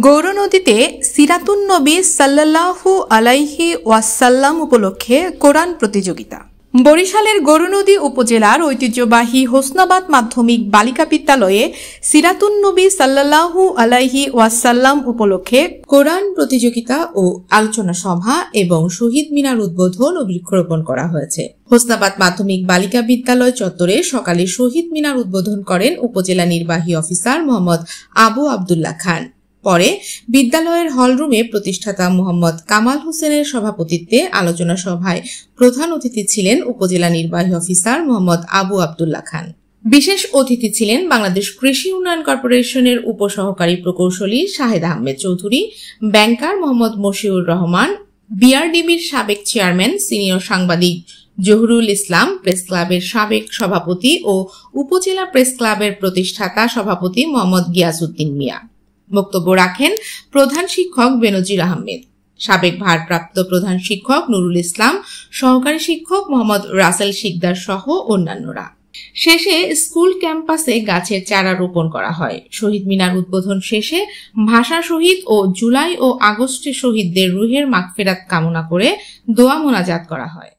গৌরনদীতে সিরাতুন নবী সাল্লাল্লাহু আলাইহি ওয়াসাল্লাম উপলক্ষে কোরআন প্রতিযোগিতা। বরিশালের গৌরনদী উপজেলার ঐতিহ্যবাহী হোসনাবাদ মাধ্যমিক বালিকা বিদ্যালয়ে সিরাতুন নবী সাল্লাল্লাহু আলাইহি ওয়াসাল্লাম উপলক্ষে কোরআন প্রতিযোগিতা ও আলোচনা সভা এবং শহীদ মিনার উদ্বোধন ও বৃক্ষরোপণ করা হয়েছে। হোসনাবাদ মাধ্যমিক বালিকা বিদ্যালয় চত্বরে সকালে শহীদ মিনার উদ্বোধন করেন উপজেলা নির্বাহী অফিসার মোহাম্মদ আবু আবদুল্লাহ খান। পরে বিদ্যালয়ের হলরুমে প্রতিষ্ঠাতা মোহাম্মদ কামাল হোসেনের সভাপতিত্বে আলোচনা সভায় প্রধান অতিথি ছিলেন উপজেলা নির্বাহী অফিসার মোহাম্মদ আবু আবদুল্লাহ খান। বিশেষ অতিথি ছিলেন বাংলাদেশ কৃষি উন্নয়ন কর্পোরেশনের উপসহকারী প্রকৌশলী শাহেদ আহমেদ চৌধুরী, ব্যাংকার মোহাম্মদ মশিউর রহমান, বিআরডিবির সাবেক চেয়ারম্যান সিনিয়র সাংবাদিক জহুরুল ইসলাম, প্রেস ক্লাবের সাবেক সভাপতি ও উপজেলা প্রেস ক্লাবের প্রতিষ্ঠাতা সভাপতি মোহাম্মদ গিয়াসউদ্দিন মিয়া। বক্তব্য রাখেন প্রধান শিক্ষক বেনজির আহমেদ, সাবেক ভারপ্রাপ্ত প্রধান শিক্ষক নুরুল ইসলাম, সহকারী শিক্ষক মোহাম্মদ রাসেল শিকদার সহ অন্যান্যরা। শেষে স্কুল ক্যাম্পাসে গাছের চারা রোপণ করা হয়। শহীদ মিনার উদ্বোধন শেষে ভাষা শহীদ ও জুলাই ও আগস্টে শহীদদের রুহের মাগফিরাত কামনা করে দোয়া মোনাজাত করা হয়।